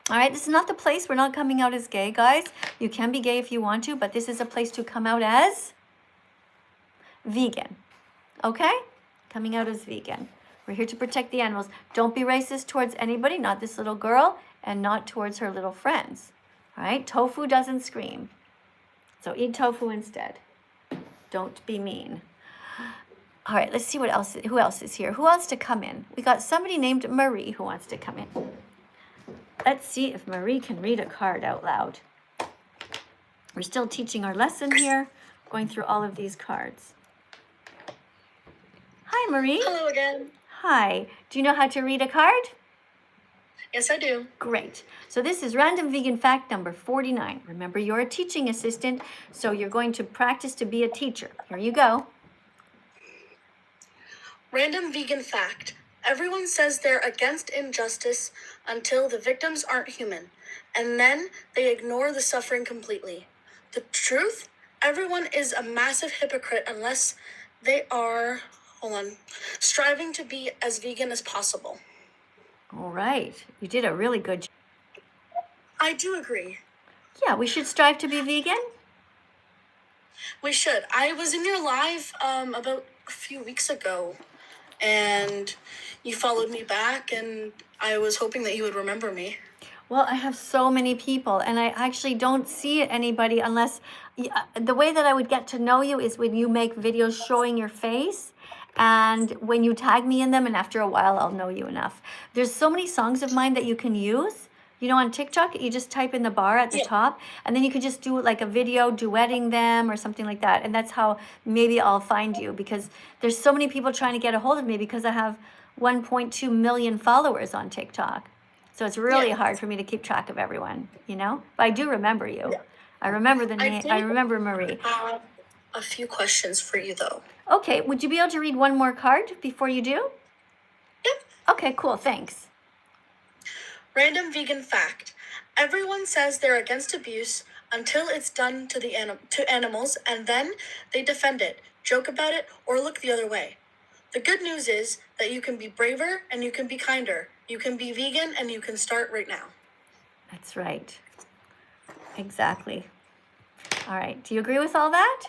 All right, this is not the place. We're not coming out as gay, guys. You can be gay if you want to, but this is a place to come out as vegan. Okay? Coming out as vegan. We're here to protect the animals. Don't be racist towards anybody, not this little girl, and not towards her little friends. All right? Tofu doesn't scream. So eat tofu instead. Don't be mean. All right, let's see who else is here. Who wants to come in? We got somebody named Marie who wants to come in. Let's see if Marie can read a card out loud. We're still teaching our lesson here, going through all of these cards. Hi, Marie. Hello again. Hi. Do you know how to read a card? Yes, I do. Great. So this is random vegan fact number 49. Remember, you're a teaching assistant, so you're going to practice to be a teacher. Here you go. Random vegan fact. Everyone says they're against injustice until the victims aren't human, and then they ignore the suffering completely. The truth? Everyone is a massive hypocrite unless they are, striving to be as vegan as possible. All right. You did a really good job. I do agree. Yeah, we should strive to be vegan. We should. I was in your live about a few weeks ago, and you followed me back, and I was hoping that you would remember me. Well, I have so many people, and I actually don't see anybody unless the way that I would get to know you is when you make videos showing your face, and when you tag me in them, and after a while, I'll know you enough. There's so many songs of mine that you can use. You know, on TikTok, you just type in the bar at the top, and then you could just do like a video duetting them or something like that. And that's how maybe I'll find you, because there's so many people trying to get a hold of me because I have 1.2 million followers on TikTok. So it's really hard for me to keep track of everyone, you know? But I do remember you. Yeah. I remember the name. I remember Marie. A few questions for you, though. Okay, would you be able to read one more card before you do? Yep. Okay, cool, thanks. Random vegan fact. Everyone says they're against abuse until it's done to to animals, and then they defend it, joke about it, or look the other way. The good news is that you can be braver and you can be kinder. You can be vegan and you can start right now. That's right. Exactly. All right. Do you agree with all that?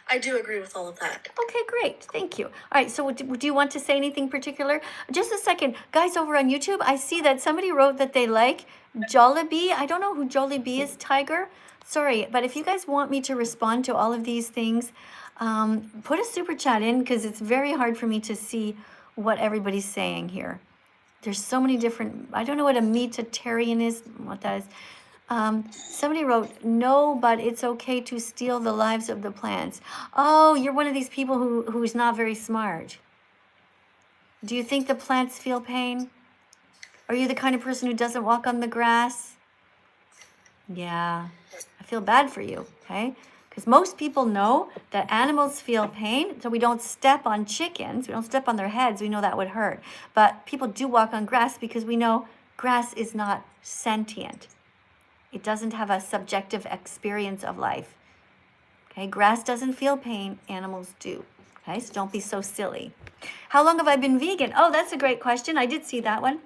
I do agree with all of that. Okay, great. Thank you. All right. So do you want to say anything particular? Just a second. Guys over on YouTube, I see that somebody wrote that they like Jollibee. I don't know who Jollibee is, Tiger. Sorry. But if you guys want me to respond to all of these things, put a super chat in, because it's very hard for me to see what everybody's saying here. There's so many different, I don't know what a meatitarian is, what that is. Somebody wrote, no, but it's okay to steal the lives of the plants. Oh, you're one of these people who's not very smart. Do you think the plants feel pain? Are you the kind of person who doesn't walk on the grass? Yeah, I feel bad for you, okay? Because most people know that animals feel pain, so we don't step on chickens, we don't step on their heads, we know that would hurt. But people do walk on grass because we know grass is not sentient. It doesn't have a subjective experience of life. Okay, grass doesn't feel pain, animals do. Okay, so don't be so silly. How long have I been vegan? Oh, that's a great question. I did see that one.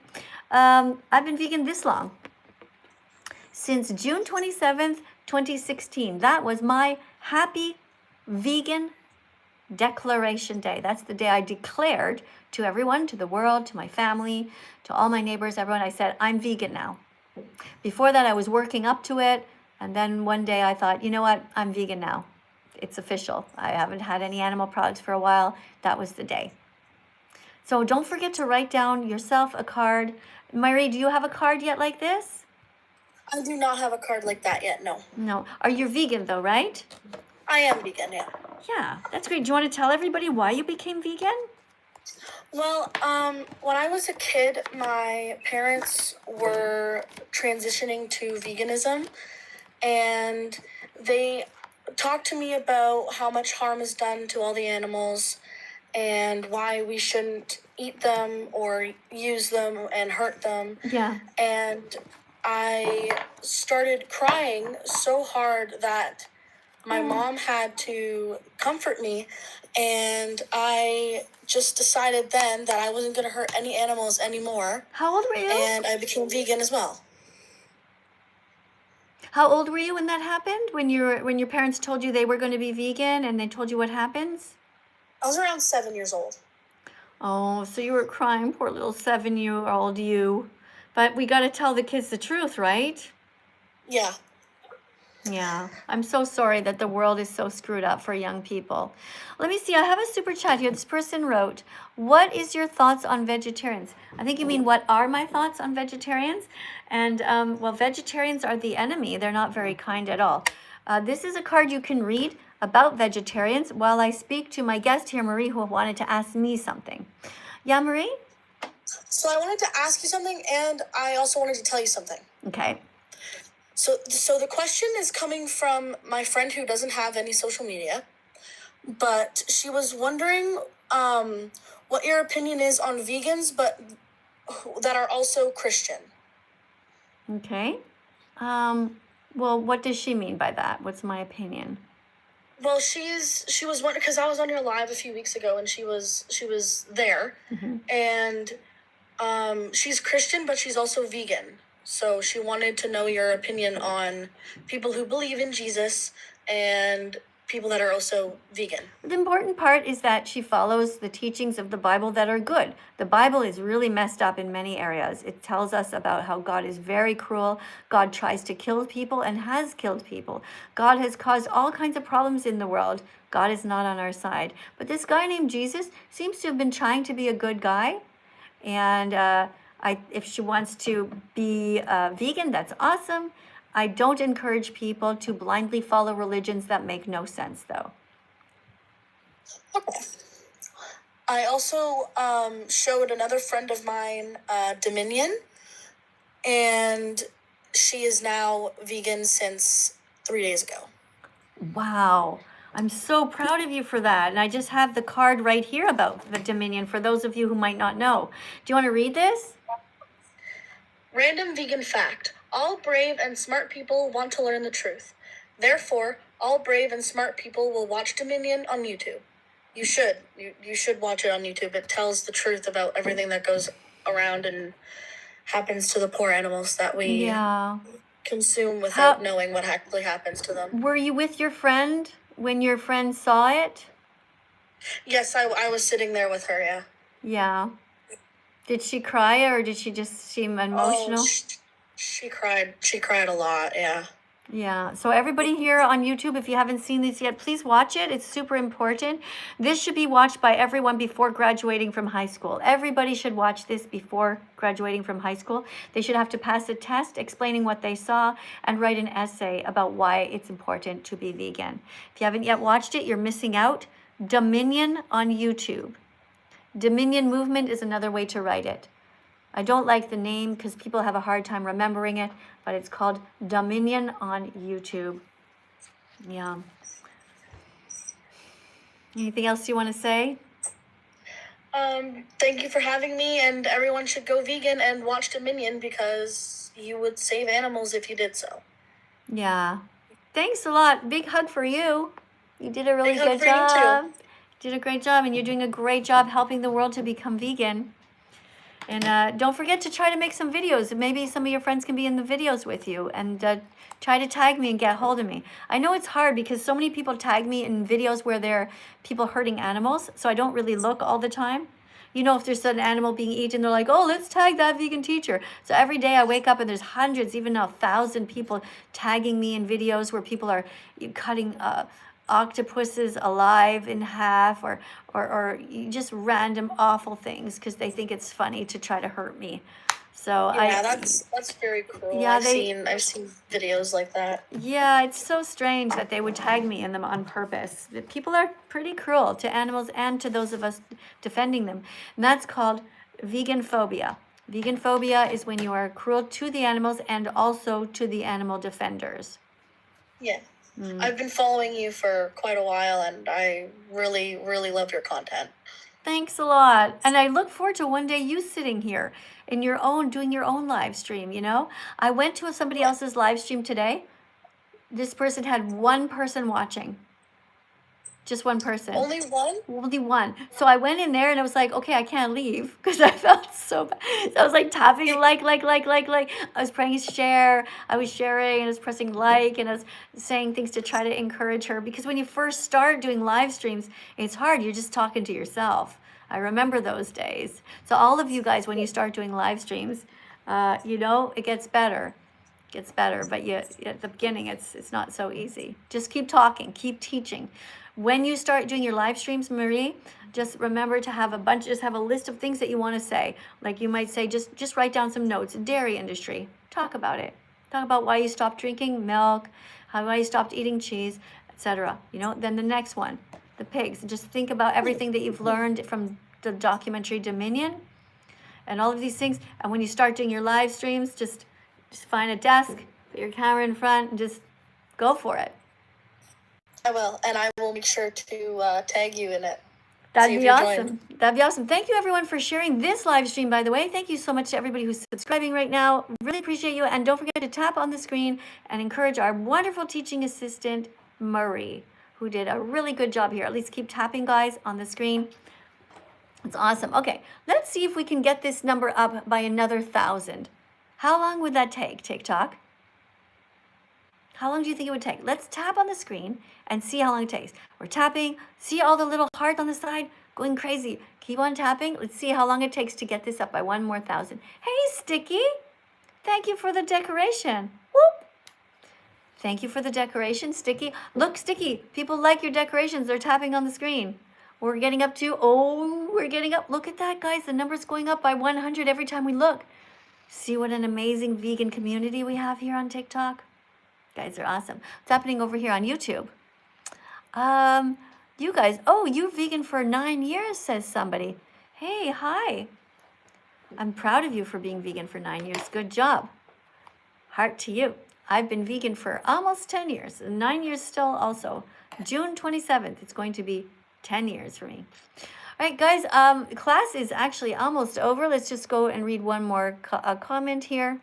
I've been vegan this long. Since June 27th, 2016. That was my happy vegan declaration day. That's the day I declared to everyone, to the world, to my family, to all my neighbors, everyone. I said, I'm vegan now. Before that, I was working up to it. And then one day I thought, you know what? I'm vegan now. It's official. I haven't had any animal products for a while. That was the day. So don't forget to write down yourself a card. Marie, do you have a card yet like this? I do not have a card like that yet, no. No. Are you vegan though, right? I am vegan, yeah. Yeah, that's great. Do you want to tell everybody why you became vegan? Well, when I was a kid, my parents were transitioning to veganism, and they talked to me about how much harm is done to all the animals and why we shouldn't eat them or use them and hurt them. Yeah. And I started crying so hard that my mom had to comfort me, and I just decided then that I wasn't going to hurt any animals anymore. How old were you? And I became vegan as well. How old were you when that happened? When your parents told you they were going to be vegan and they told you what happens? I was around 7 years old. Oh, so you were crying, poor little 7-year-old you. But we got to tell the kids the truth, right? Yeah. Yeah, I'm so sorry that the world is so screwed up for young people. Let me see, I have a super chat here. This person wrote, what is your thoughts on vegetarians? I think you mean, what are my thoughts on vegetarians? And, well, vegetarians are the enemy. They're not very kind at all. This is a card you can read about vegetarians while I speak to my guest here, Marie, who wanted to ask me something. Yeah, Marie? So I wanted to ask you something, and I also wanted to tell you something. Okay. So the question is coming from my friend who doesn't have any social media, but she was wondering what your opinion is on vegans, but that are also Christian. Okay. Well, what does she mean by that? What's my opinion? Well, she was wondering, because I was on your live a few weeks ago, and she was there, and she's Christian, but she's also vegan. So she wanted to know your opinion on people who believe in Jesus and people that are also vegan. The important part is that she follows the teachings of the Bible that are good. The Bible is really messed up in many areas. It tells us about how God is very cruel. God tries to kill people and has killed people. God has caused all kinds of problems in the world. God is not on our side. But this guy named Jesus seems to have been trying to be a good guy. And if she wants to be vegan, that's awesome. I don't encourage people to blindly follow religions that make no sense, though. Okay. I also showed another friend of mine Dominion, and she is now vegan since 3 days ago. Wow. I'm so proud of you for that. And I just have the card right here about the Dominion for those of you who might not know. Do you want to read this? Random vegan fact. All brave and smart people want to learn the truth. Therefore, all brave and smart people will watch Dominion on YouTube. You should. You should watch it on YouTube. It tells the truth about everything that goes around and happens to the poor animals that we consume without knowing what actually happens to them. Were you with your friend when your friend saw it? Yes, I was sitting there with her, yeah. Yeah. Did she cry or did she just seem emotional? Oh, she cried. She cried a lot, yeah. Yeah. So everybody here on YouTube, if you haven't seen this yet, please watch it. It's super important. This should be watched by everyone before graduating from high school. Everybody should watch this before graduating from high school. They should have to pass a test explaining what they saw and write an essay about why it's important to be vegan. If you haven't yet watched it, you're missing out. Dominion on YouTube. Dominion Movement is another way to write it. I don't like the name because people have a hard time remembering it, but it's called Dominion on YouTube. Yeah. Anything else you want to say? Thank you for having me, and everyone should go vegan and watch Dominion because you would save animals if you did so. Yeah. Thanks a lot. Big hug for you. You did a really Big hug good for you job. too. Did a great job, and you're doing a great job helping the world to become vegan. And don't forget to try to make some videos. Maybe some of your friends can be in the videos with you, and try to tag me and get hold of me. I know it's hard because so many people tag me in videos where they're people hurting animals, so I don't really look all the time. You know, if there's an animal being eaten, they're like, oh, let's tag that vegan teacher. So every day I wake up and there's hundreds, even now 1,000 people tagging me in videos where people are cutting octopuses alive in half or just random awful things because they think it's funny to try to hurt me. So yeah, that's very cruel. Yeah, I've seen videos like that. Yeah, it's so strange that they would tag me in them on purpose. The people are pretty cruel to animals and to those of us defending them. And that's called veganphobia. Veganphobia is when you are cruel to the animals and also to the animal defenders. Yeah. I've been following you for quite a while, and I really, really love your content. Thanks a lot. And I look forward to one day you sitting here in your own, doing your own live stream, you know? I went to somebody else's live stream today. This person had one person watching. Just one person. Only one? Only one. So I went in there and I was like, okay, I can't leave because I felt so bad. So I was like tapping like. I was pressing share. I was sharing and I was pressing like and I was saying things to try to encourage her because when you first start doing live streams, it's hard. You're just talking to yourself. I remember those days. So all of you guys, when you start doing live streams, you know, it gets better. Gets better, but at the beginning, it's not so easy. Just keep talking, keep teaching. When you start doing your live streams, Marie, just remember to have just have a list of things that you want to say. Like you might say, just write down some notes. Dairy industry, talk about it. Talk about why you stopped drinking milk, why you stopped eating cheese, etc. You know, then the next one, the pigs. Just think about everything that you've learned from the documentary Dominion. and all of these things. And when you start doing your live streams, just find a desk, put your camera in front, and just go for it. I will, and I will make sure to tag you in it. That'd See if be you're awesome. joined. That'd be awesome. Thank you everyone for sharing this live stream, by the way. Thank you so much to everybody who's subscribing right now. Really appreciate you. And don't forget to tap on the screen and encourage our wonderful teaching assistant, Marie, who did a really good job here. At least keep tapping, guys, on the screen. It's awesome. Okay, let's see if we can get this number up by another 1,000. How long would that take, TikTok? How long do you think it would take? Let's tap on the screen and see how long it takes. We're tapping. See all the little hearts on the side? Going crazy. Keep on tapping. Let's see how long it takes to get this up by one more 1,000. Hey, Sticky. Thank you for the decoration. Whoop. Thank you for the decoration, Sticky. Look, Sticky, people like your decorations. They're tapping on the screen. We're getting up to, we're getting up. Look at that, guys. The number's going up by 100 every time we look. See what an amazing vegan community we have here on TikTok? Guys are awesome. What's happening over here on YouTube? You guys, you're vegan for 9 years, says somebody. Hey, hi. I'm proud of you for being vegan for 9 years. Good job. Heart to you. I've been vegan for almost 10 years, 9 years still also. June 27th, it's going to be 10 years for me. All right, guys, class is actually almost over. Let's just go and read one more comment here.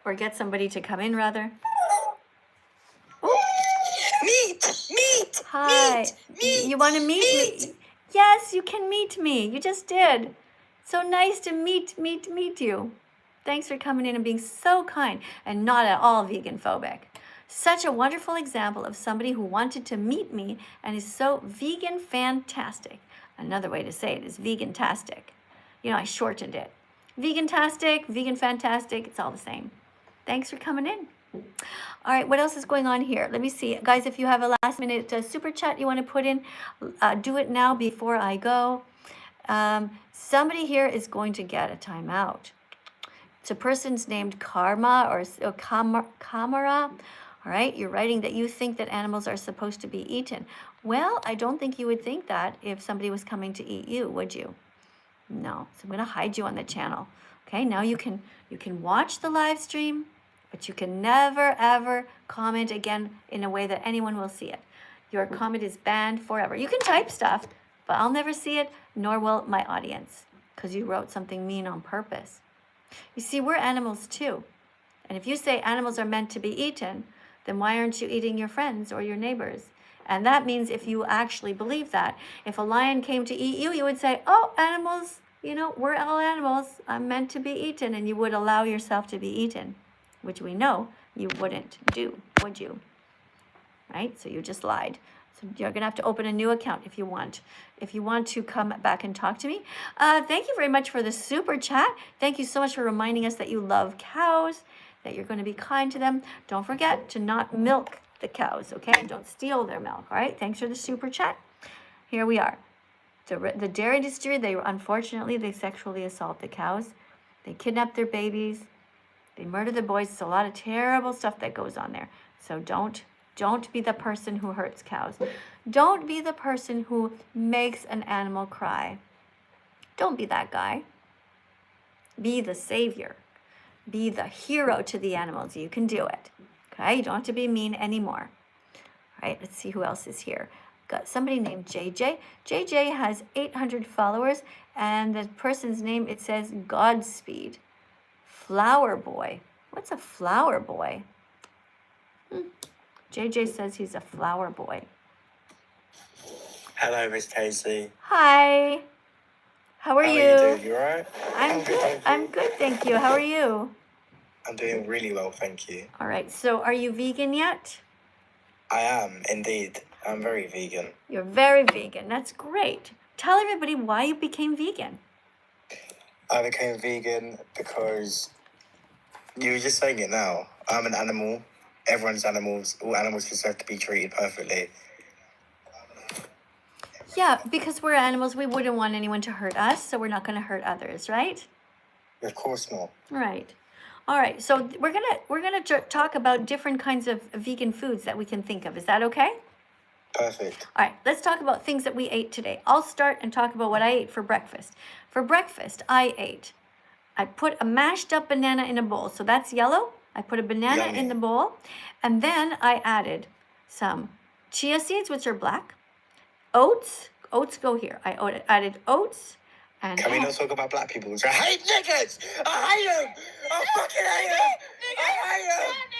Or get somebody to come in, rather. Oh. Meet. Hi. You want to meet me? Yes, you can meet me. You just did. So nice to meet you. Thanks for coming in and being so kind and not at all vegan phobic. Such a wonderful example of somebody who wanted to meet me and is so vegan fantastic. Another way to say it is vegantastic. You know, I shortened it. Vegantastic, vegan fantastic, it's all the same. Thanks for coming in. All right, what else is going on here? Let me see. Guys, if you have a last minute super chat you want to put in, do it now before I go. Somebody here is going to get a timeout. It's a person's named Karma or Kamara. All right, you're writing that you think that animals are supposed to be eaten. Well, I don't think you would think that if somebody was coming to eat you, would you? No, so I'm going to hide you on the channel. Okay, now you can watch the live stream, but you can never, ever comment again in a way that anyone will see it. Your comment is banned forever. You can type stuff, but I'll never see it, nor will my audience, because you wrote something mean on purpose. You see, we're animals too. And if you say animals are meant to be eaten, then why aren't you eating your friends or your neighbors? And that means if you actually believe that, if a lion came to eat you, you would say, oh, animals, you know, we're all animals. I'm meant to be eaten. And you would allow yourself to be eaten, which we know you wouldn't do, would you? Right? So you just lied. So you're going to have to open a new account if you want. If you want to come back and talk to me. Thank you very much for the super chat. Thank you so much for reminding us that you love cows, that you're going to be kind to them. Don't forget to not milk the cows, okay? Don't steal their milk, all right? Thanks for the super chat. Here we are. The dairy industry, unfortunately, they sexually assault the cows. They kidnap their babies. They murder the boys. It's a lot of terrible stuff that goes on there. So don't be the person who hurts cows. Don't be the person who makes an animal cry. Don't be that guy. Be the savior. Be the hero to the animals. You can do it. Okay? You don't have to be mean anymore. All right, let's see who else is here. Got somebody named JJ. JJ has 800 followers, and the person's name, it says Godspeed. Flower boy. What's a flower boy? JJ says he's a flower boy. Hello, Miss Casey. Hi. How are you? How are you doing? You alright? I'm good. I'm good, thank you. How are you? I'm doing really well, thank you. All right. So are you vegan yet? I am, indeed. I'm very vegan. You're very vegan. That's great. Tell everybody why you became vegan. I became vegan because you were just saying it now. I'm an animal. Everyone's animals. All animals deserve to be treated perfectly. Yeah, because we're animals, we wouldn't want anyone to hurt us, so we're not going to hurt others, right? Of course not. Right. All right. So we're gonna talk about different kinds of vegan foods that we can think of. Is that okay? Perfect. All right, let's talk about things that we ate today. I'll start and talk about what I ate for breakfast. For breakfast, I put a mashed up banana in a bowl. So that's yellow. I put a banana Yummy. in the bowl. And then I added some chia seeds, which are black. Oats. Oats go here. I added oats. And Can we not talk about black people? I hate niggas! I hate them! I fucking hate them! I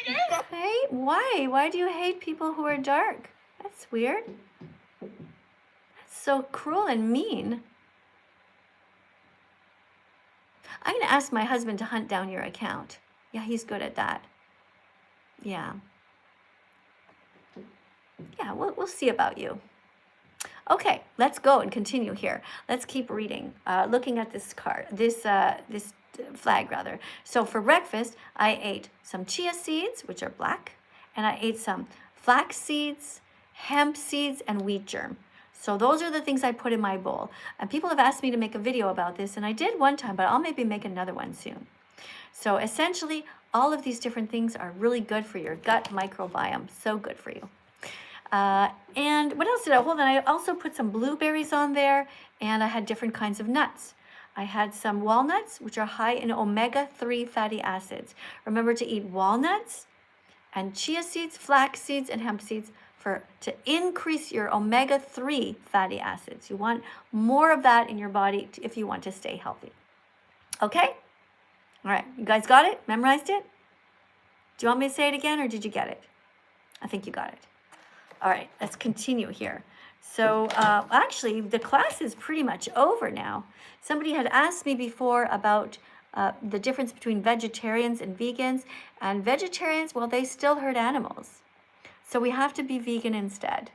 hate them! Hey, why? Why do you hate people who are dark? That's weird. That's so cruel and mean. I'm going to ask my husband to hunt down your account. Yeah, he's good at that. Yeah. Yeah, we'll see about you. Okay, let's go and continue here. Let's keep reading, looking at this card, this flag rather. So for breakfast, I ate some chia seeds, which are black, and I ate some flax seeds, hemp seeds, and wheat germ. So those are the things I put in my bowl. And people have asked me to make a video about this, and I did one time, but I'll maybe make another one soon. So essentially, all of these different things are really good for your gut microbiome. So good for you. And what else did I, hold on, I also put some blueberries on there, and I had different kinds of nuts. I had some walnuts, which are high in omega-3 fatty acids. Remember to eat walnuts and chia seeds, flax seeds, and hemp seeds to increase your omega-3 fatty acids. You want more of that in your body if you want to stay healthy. Okay? All right, you guys got it? Memorized it? Do you want me to say it again, or did you get it? I think you got it. All right, let's continue here. So actually, the class is pretty much over now. Somebody had asked me before about the difference between vegetarians and vegans. And vegetarians, well, they still hurt animals. So we have to be vegan instead.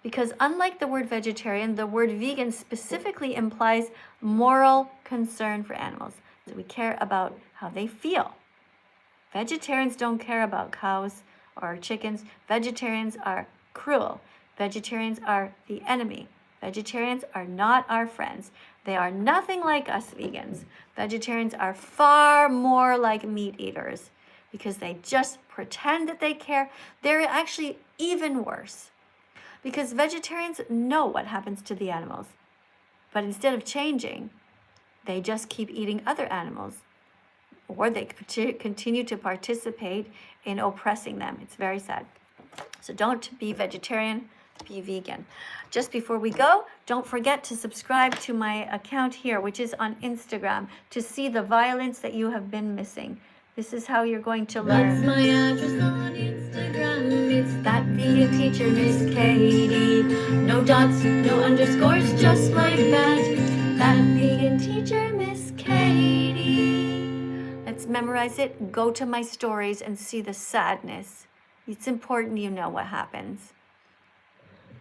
Because unlike the word vegetarian, the word vegan specifically implies moral concern for animals. So we care about how they feel. Vegetarians don't care about cows or chickens. Vegetarians are cruel. Vegetarians are the enemy. Vegetarians are not our friends. They are nothing like us vegans. Vegetarians are far more like meat eaters because they just pretend that they care. They're actually even worse because vegetarians know what happens to the animals. But instead of changing, they just keep eating other animals, or they continue to participate in oppressing them. It's very sad. So don't be vegetarian, be vegan. Just before we go, don't forget to subscribe to my account here, which is on Instagram, to see the violence that you have been missing. This is how you're going to learn. What's my address on Instagram? It's that vegan teacher, Miss Katie. No dots, no underscores, just like that. That vegan teacher, Miss Katie. Let's memorize it. Go to my stories and see the sadness. It's important you know what happens.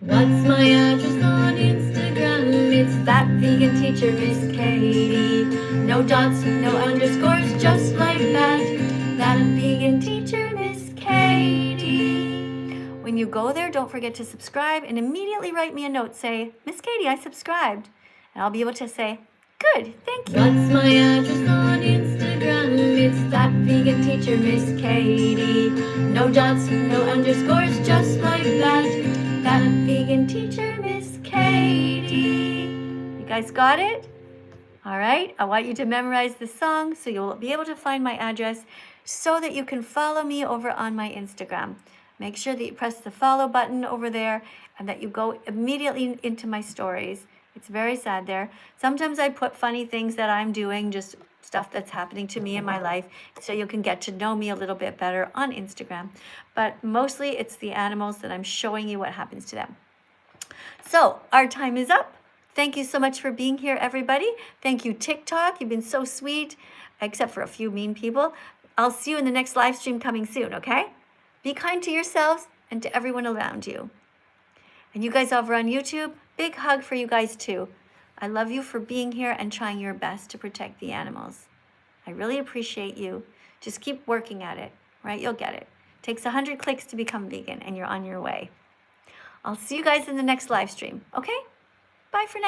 What's my address on Instagram? It's that vegan teacher, Miss Katie. No dots, no underscores, just like that. That vegan teacher, Miss Katie. When you go there, don't forget to subscribe and immediately write me a note. Say, Miss Katie, I subscribed. And I'll be able to say, good, thank you. What's my address on Instagram? It's that vegan teacher, Miss Katie. No dots, no underscores, just like that. That vegan teacher, Miss Katie. You guys got it? All right, I want you to memorize the song so you'll be able to find my address so that you can follow me over on my Instagram. Make sure that you press the follow button over there and that you go immediately into my stories. It's very sad there. Sometimes I put funny things that I'm doing, just stuff that's happening to me in my life, so you can get to know me a little bit better on Instagram. But mostly it's the animals that I'm showing you what happens to them. So our time is up. Thank you so much for being here, everybody. Thank you, TikTok. You've been so sweet, except for a few mean people. I'll see you in the next live stream coming soon, okay? Be kind to yourselves and to everyone around you. And you guys over on YouTube, big hug for you guys too. I love you for being here and trying your best to protect the animals. I really appreciate you. Just keep working at it, right? You'll get it. Takes 100 clicks to become vegan and you're on your way. I'll see you guys in the next live stream, okay? Bye for now.